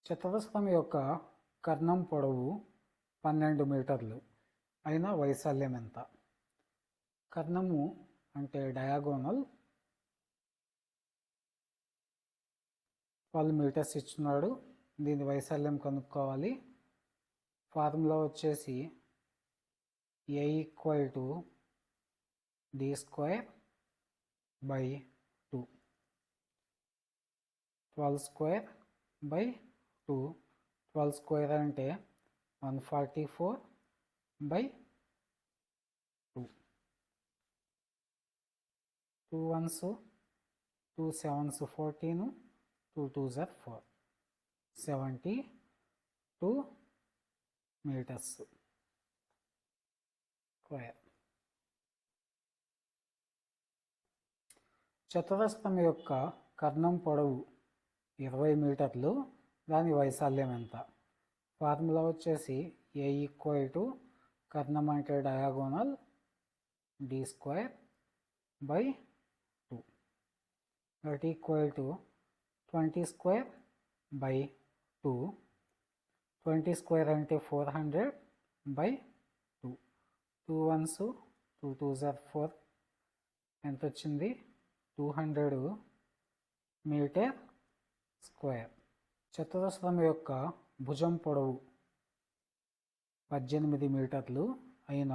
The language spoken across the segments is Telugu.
చతురస్రం యొక్క కర్ణం పొడవు 12 మీటర్లు అయిన వైశాల్యం ఎంత? కర్ణము అంటే డయాగోనల్ 12 మీటర్స్ ఇచ్చున్నాడు. దీని వైశాల్యం కనుక్కోవాలి. ఫార్ములా వచ్చేసి A = d²/2 12²/2 12² అంటే 144/2 2 1s 2 7s 14 2 2s 4 72 metres square. చతురస్రం యొక్క కర్ణం పొడవు 20 మీటర్లు. దాని వైశాల్యం ఎంత? ఫార్ములా వచ్చేసి A = కర్ణం అంటే డయాగోనల్ d²/2 that = 20²/2 20² అంటే 400/2 2 1s 2 2s 4 ఎంత వచ్చింది? 200 మీటర్ స్క్వేర్. చతురస్రం యొక్క భుజం పొడవు 18 మీటర్లు అయిన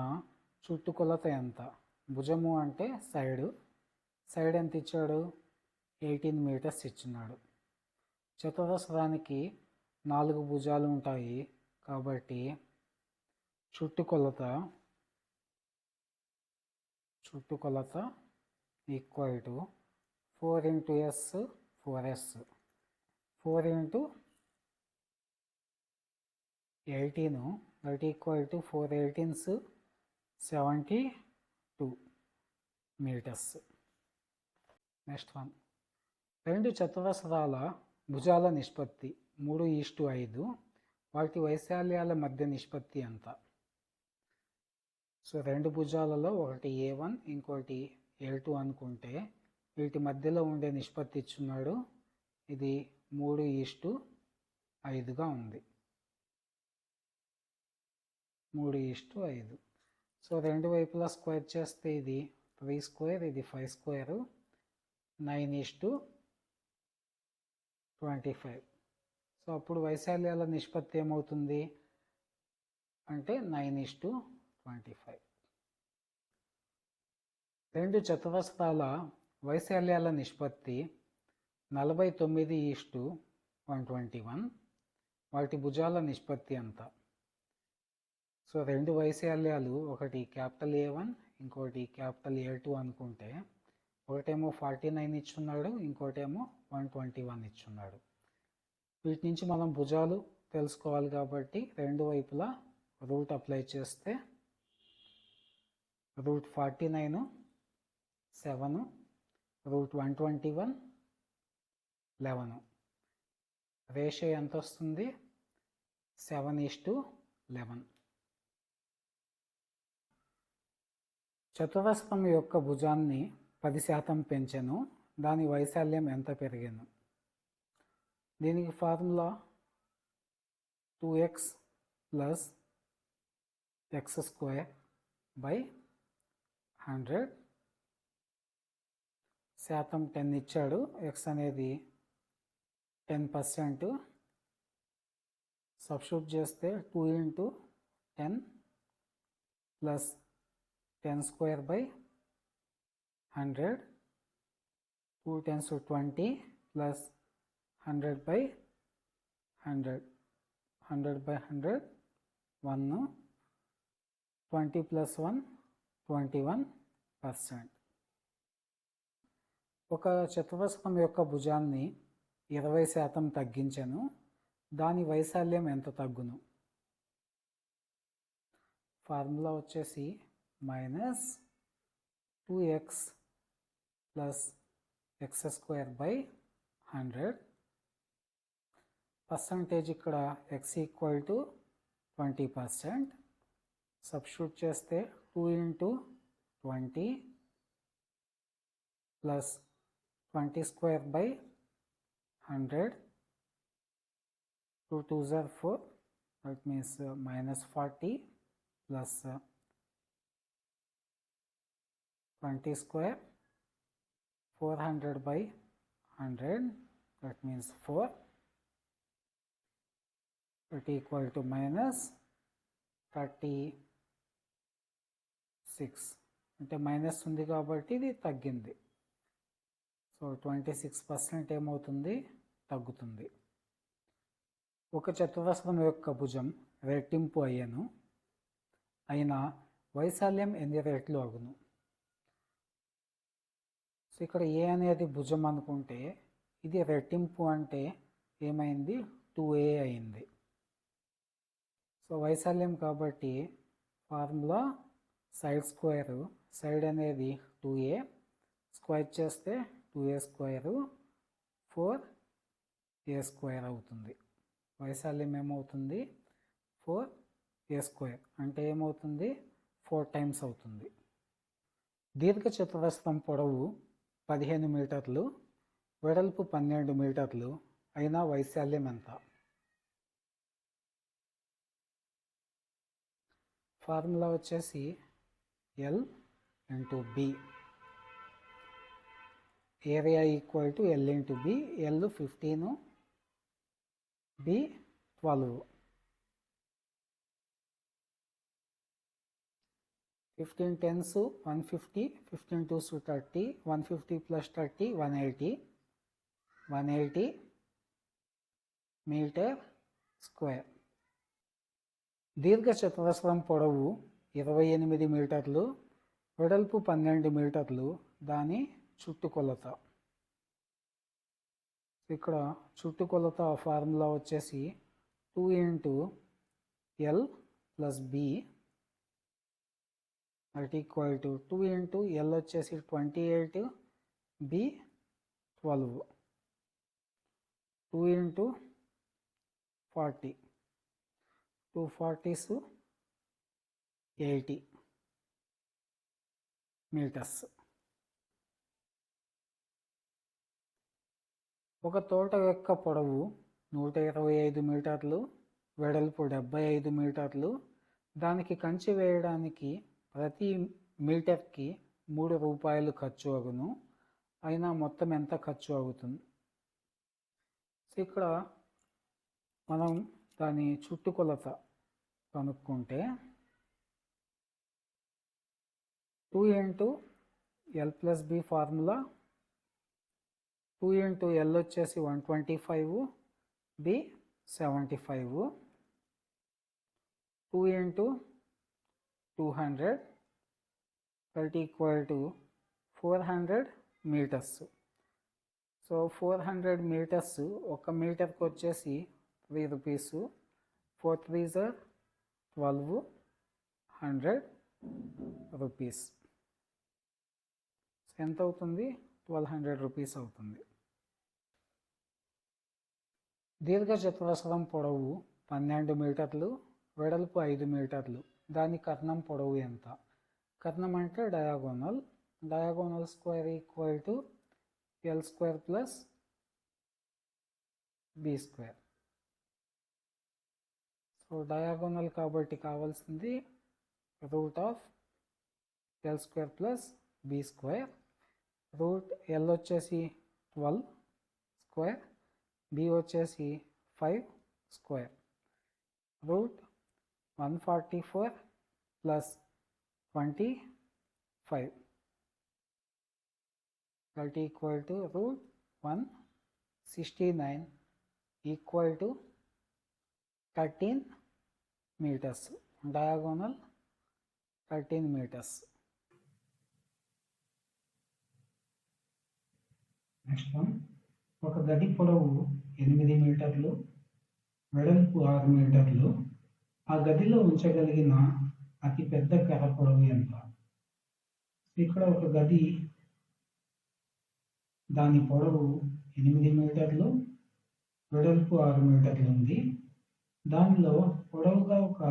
చుట్టుకొలత ఎంత? భుజము అంటే సైడ్ ఎంత ఇచ్చాడు? 18 మీటర్స్ ఇచ్చున్నాడు. చతురస్రానికి 4 భుజాలు ఉంటాయి కాబట్టి చుట్టుకొలత = 4 × s 4s 4 × 18 that = 4 18s 72 metres. Next one. రెండు చతురస్రాల భుజాల నిష్పత్తి 3:5. వాటి వైశాల్యాల మధ్య నిష్పత్తి ఎంత? సో రెండు భుజాలలో ఒకటి A1 ఇంకోటి A2 అనుకుంటే వీటి మధ్యలో ఉండే నిష్పత్తి ఇచ్చున్నాడు. ఇది 3:5గా ఉంది. 3:5. సో రెండు వైపులా స్క్వేర్ చేస్తే ఇది 3² ఇది 5², 9:25. సో అప్పుడు వైశాల్యాల నిష్పత్తి ఏమవుతుంది అంటే 9:25. రెండు చతురస్రాల వైశాల్యాల నిష్పత్తి 49:121. వాటి భుజాల నిష్పత్తి ఎంత? సో రెండు వైశాల్యాలు ఒకటి A1 ఇంకోటి A2 అనుకుంటే ఒకటేమో 49 ఇచ్చున్నాడు, ఇంకోటేమో 121 ఇచ్చున్నాడు. వీటి నుంచి మనం భుజాలు తెలుసుకోవాలి కాబట్టి రెండు వైపులా రూట్ అప్లై చేస్తే √49 7 √121 11. రేషియో ఎంత వస్తుంది? 7:11. చతురస్రం యొక్క భుజాన్ని 10% పెంచెను. దాని వైశాల్యం ఎంత పెరిగాను? దీనికి ఫార్ములా 2x + x²/100. శాతం 10 ఇచ్చాడు. x అనేది 10%. సబ్స్టిట్యూట్ చేస్తే 2 × 10 + 10²/100 2 10s 20 + 100/100 100/100 1 20 + 1 21%. ఒక చతురస్రం యొక్క భుజాన్ని 20% తగ్గించను. దాని వైశాల్యం ఎంత తగ్గును? ఫార్ములా వచ్చేసి -2x + x²/100. పర్సంటేజ్ ఇక్కడ x = 20%. సబ్స్టిట్యూట్ చేస్తే 2 × 20 + 20²/100 2 2s are 4, that means minus 40 plus 20 square, 400 by 100, that means 4, that equal to minus 36. అంటే మైనస్ ఉంది కాబట్టి ఇది తగ్గింది. సో 26% ఏమవుతుంది, తగ్గుతుంది. ఒక చతురస్రం యొక్క భుజం రెట్టింపు అయిన వైశాల్యం ఎన్ని రెట్లు అగును? సో ఇక్కడ ఏ అనేది భుజం అనుకుంటే ఇది రెట్టింపు అంటే ఏమైంది, 2a అయింది. సో వైశాల్యం కాబట్టి ఫార్ములా సైడ్ స్క్వేర్, సైడ్ అనేది 2a, స్క్వేర్ చేస్తే 2a స్క్వేర్ 4a స్క్వేర్ అవుతుంది. వైశాల్యం ఏమవుతుంది, 4a స్క్వేర్ అంటే ఏమవుతుంది, 4 టైమ్స్ అవుతుంది. దీర్ఘ చతురస్రం పొడవు 15 మీటర్లు, వెడల్పు 12 మీటర్లు అయినా వైశాల్యం ఎంత? ఫార్ములా వచ్చేసి L into B. Area equal to L into B. L 15, B 12. 15 10s 150, 15 2s 30, 150 plus 30 180 metre square. దీర్ఘ చతురస్రం పొడవు 28 మీటర్లు, వెడల్పు 12 మీటర్లు, దాని చుట్టుకొలత. ఇక్కడ చుట్టుకొలత ఫార్ములా వచ్చేసి 2 into L plus B, that equal to 2 into L వచ్చేసి 28, B 12, 2 into 40, 2 40s 80 మీటర్స్. ఒక తోట యొక్క పొడవు 125 మీటర్లు, వెడల్పు 75 మీటర్లు, దానికి కంచి వేయడానికి ప్రతి మీటర్కి 3 రూపాయలు ఖర్చు అగును. అయినా మొత్తం ఎంత ఖర్చు అవుతుంది? ఇక్కడ మనం దాని చుట్టుకొలత కనుక్కుంటే 2 into L plus B formula 2 into L వచ్చేసి 125, B 75, 2 into 200, that equal to 400 meters. So 400 meters ఒక మీటర్కి వచ్చేసి 3 rupees, 4 3s are 12, 100 rupees. ఎంత అవుతుంది, 1200 rupees అవుతుంది. దీర్ఘ చతురస్రం పొడవు 12 మీటర్లు, వెడల్పు 5 మీటర్లు, దాని కర్ణం పొడవు ఎంత? కర్ణం అంటే diagonal. Diagonal square equal to L square plus B square. So diagonal కాబట్టి కావాల్సింది root of L square plus B square. Root L వచ్చేసి 12 స్క్వేర్, B వచ్చేసి 5 square. Root 144 plus 25, that equal to root 169 equal to 13 meters. Diagonal 13 meters. Next one, ఒక గది పొడవు 8 మీటర్లు, వెడల్పు 6 మీటర్లు, ఆ గదిలో ఉంచగలిగిన అతి పెద్ద కర్ర పొడవు ఎంత? ఇక్కడ ఒక గది, దాని పొడవు 8 మీటర్లు, వెడల్పు 6 మీటర్లు ఉంది. దానిలో పొడవుగా ఒక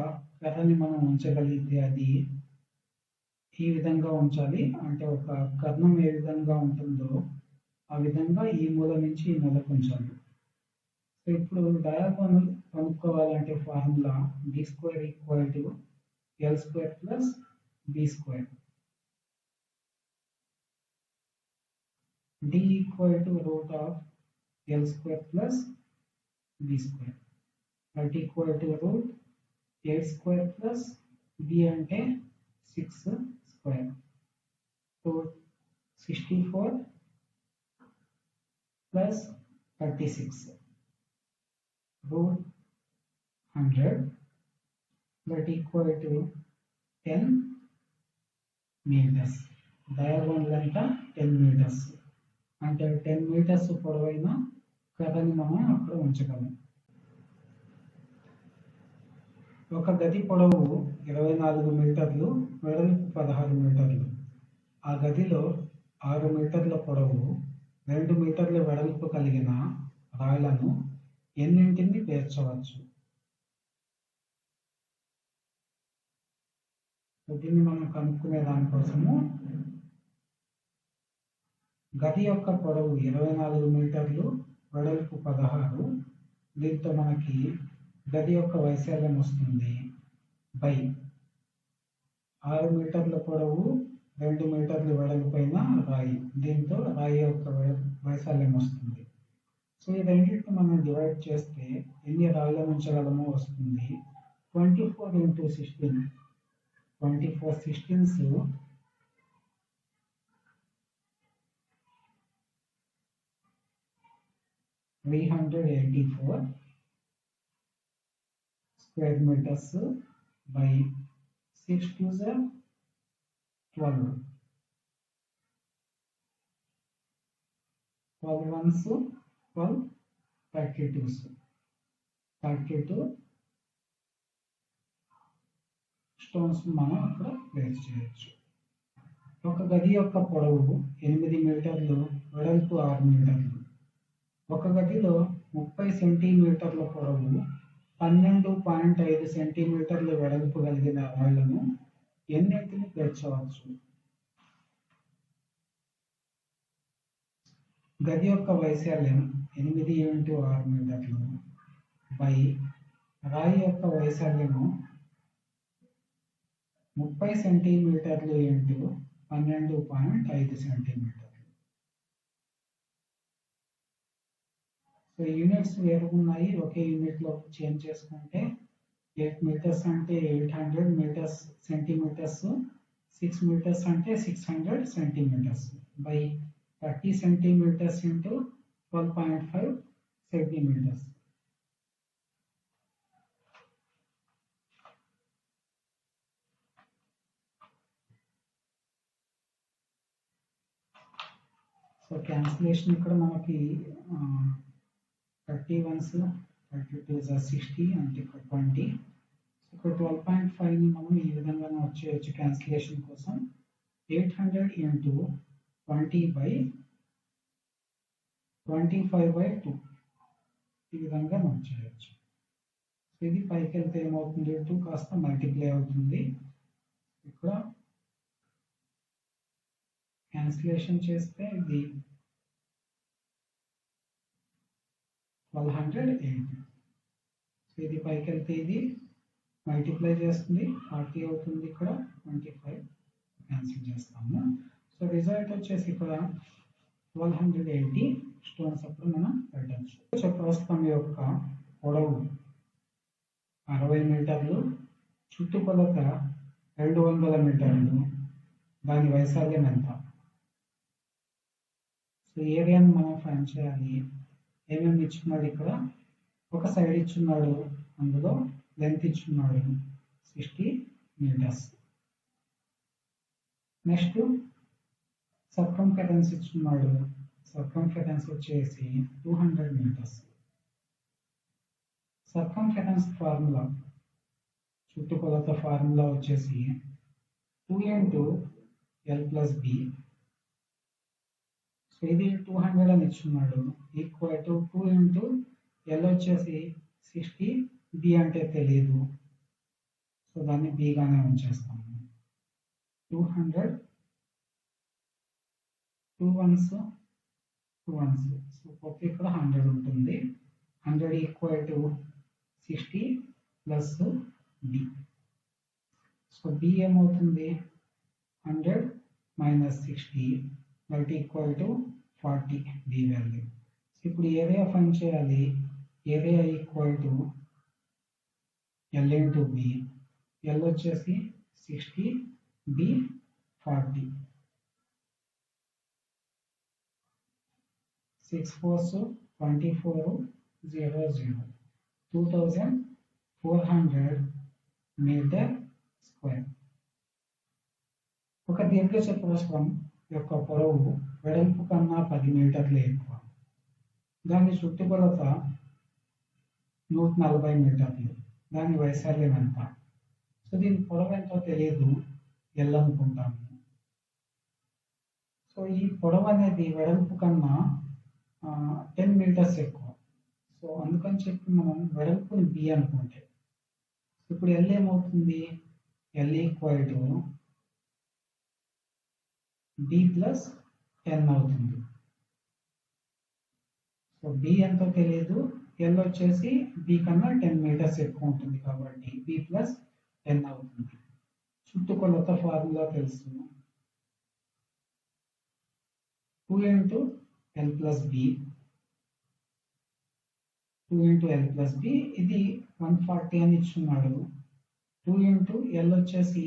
కర్రని మనం ఉంచగలిగితే అది ఈ విధంగా ఉంచాలి. అంటే ఒక కర్ణం ఏ విధంగా ఉంటుందో ఆ విధంగా ఈ మూల నుంచి ఈ మూలకు ఉంచాలి. సో ఇప్పుడు డయాగోనల్ కనుక్కోవాలంటే formula b² = l² plus b². d = √l² plus b². that =8² plus b అంటే 6². So 64 plus 36 √100 that = 10 meters. Diagonal length 10 meters. అంటే 10 meters పొడవైన కర్రని మనం అక్కడ ఉంచగలం. ఒక గది పొడవు 24 మీటర్లు, వెడల్పు 16 మీటర్లు. ఆ గదిలో 6 మీటర్ల పొడవు, 2 మీటర్ల వెడల్పు కలిగిన రాళ్లను ఎన్నింటిని పేర్చవచ్చు? దీన్ని మనం కనుక్కునే దానికోసము గది యొక్క పొడవు 24 మీటర్లు, వెడల్పు 16. దీంతో మనకి గది యొక్క వైశాల్యం వస్తుంది బై 6 మీటర్ల పొడవు, 2 మీటర్ల వెడల్పైన రాయి. దీంతో రాయి యొక్క వైశాల్యం వస్తుంది. సో ఈ రెండింటిని మనం డివైడ్ చేస్తే ఎన్ని రాళ్ళను ఉంచగలమో వస్తుంది. 24 × 16. 24 16s 384 square meters by 6 2s 12. 12 ones 12, 32s. 32 stones మనం అక్కడ ప్లేస్ చేయొచ్చు. ఒక గది యొక్క పొడవు 8 మీటర్లు, వెడల్పు 6 మీటర్లు. ఒక గదిలో 30 సెంటీమీటర్ల పొడవు, 12.5 సెంటీమీటర్ల వెడల్పు కలిగిన రాళ్లను ఎన్నింటిని పేర్చవచ్చు? గది యొక్క వైశాల్యం 8 × 6 మీటర్లు బై రాయి యొక్క వైశాల్యము 30 సెంటీమీటర్లు × 12.5 సెంటీమీటర్లు. సో యూనిట్స్ వేరు ఉన్నాయి. ఒకే యూనిట్లో చేంజ్ చేసుకుంటే 8 మీటర్స్ అంటే 800 మీటర్స్ సెంటీమీటర్స్, 6 మీటర్స్ అంటే 600 centimetres by 30 centimetres × 12.5 centimetres. So cancellation ఇక్కడ మనకి 31s 32s 60 అంటే 20. ఇక్కడ 12.5ని మనం ఈ విధంగా వచ్చేయచ్చు క్యాన్సిలేషన్ కోసం. 800 × 20/25/2 ఈ విధంగా వచ్చేయచ్చు. సో ఇది పైకి వెళ్తే ఏమవుతుంది? 2 కాస్త మల్టిప్లై అవుతుంది. ఇక్కడ క్యాన్సిలేషన్ చేస్తే ఇది 1280. సో ఇది పైకి వెళ్తే ఇది మల్టిప్లై చేస్తుంది, 40 అవుతుంది. ఇక్కడ 25 క్యాన్సిల్ చేస్తాము. సో రిజల్ట్ వచ్చేసి ఇక్కడ 1280 స్టోన్స్ అప్పుడు మనం పెట్టచ్చు. చతురస్రం యొక్క పొడవు 60 మీటర్లు, చుట్టుకొలత 200 మీటర్లు. దాని వైశాల్యం ఎంత? సో ఏరియాను మనం ఫైండ్ చేయాలి. ఏమేమి ఇచ్చున్నాడు? ఇక్కడ ఒక సైడ్ ఇచ్చున్నాడు, అందులో లెంత్ ఇచ్చున్నాడు 60 మీటర్స్. నెక్స్ట్ సర్కంఫరెన్స్ ఇచ్చున్నాడు. సర్కంఫరెన్స్ వచ్చేసి 200 మీటర్స్. సర్కంఫరెన్స్ ఫార్ములా, చుట్టుకొలత ఫార్ములా వచ్చేసి 2 × l + b. సో ఇది 200 అని ఇచ్చున్నాడు. ఈక్వల్ టు 2 × l వచ్చేసి 60, b అంటే తెలియదు, సో దాన్ని b గానే ఉంచేస్తాము. 200 2 ones 2 ones, సో పోతే ఇక్కడ 100 ఉంటుంది. 100 = 60 ప్లస్ బి. సో బి ఏమవుతుంది 100 minus 60 that equal to 40 B value. ఇప్పుడు ఏరియా ఫైండ్ చేయాలి. Area equal to L into B. L వచ్చేసి 60 బి 40. 6 4s 24 0 0 2400 metre square. ఒక దీర్ఘచతురస్రం యొక్క పొడవు వెడల్పు కన్నా 10 మీటర్లు ఎక్కువ. దాని చుట్టుకొలత 140 మీటర్లు. దాని వైశాల్యం ఎంత? సో దీని పొడవు ఎంతో తెలియదు, ఎల్ అనుకుంటాము. సో ఈ పొడవు అనేది వెడల్పు కన్నా 10 మీటర్స్ ఎక్కువ. సో అందుకని చెప్పి మనం వెడల్పుని బి అనుకుంటే ఇప్పుడు ఎల్ ఏమవుతుంది? L equal to B plus N అవుతుంది. సో బి ఎంతో తెలియదు, ఎల్ వచ్చేసి బి కన్నా 10 మీటర్స్ ఎక్కువ ఉంటుంది కాబట్టి బి ప్లస్ ఎన్ అవుతుంది. చుట్టుకొలత ఫార్ములా తెలుసు. 2 into L plus B. 2 into L plus B ఇది 140 అని ఇచ్చున్నాడు. 2 ఇంటూ ఎల్ వచ్చేసి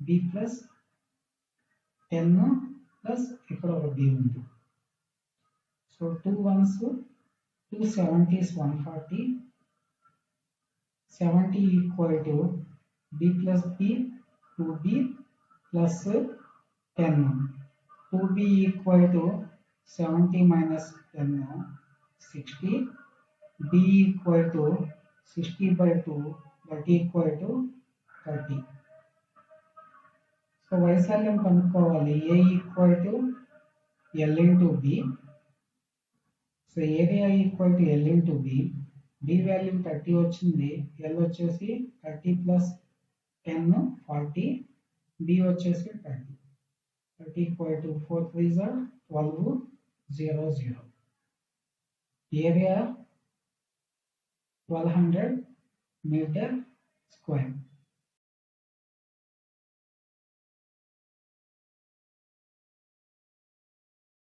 బి ప్లస్ 10 ప్లస్ ఇక్కడ ఒక బి ఉంది. So 2 1s 2 70s 140. 70 equal to B plus B 2b plus 10. 2b equal to 70 minus 10 60. b equal to 60/2 that equal to 30. So వైశాల్యం కనుక్కోవాలి. A equal to L into B. So area equal to L into B. B value 30 వచ్చింది. ఎల్ వచ్చేసి 30 ప్లస్ 10 40. బి వచ్చేసి 30. 30 ఈక్వల్ టు 4 3s 12 0 0. ఏరియా 1200 మీటర్ స్క్వేర్.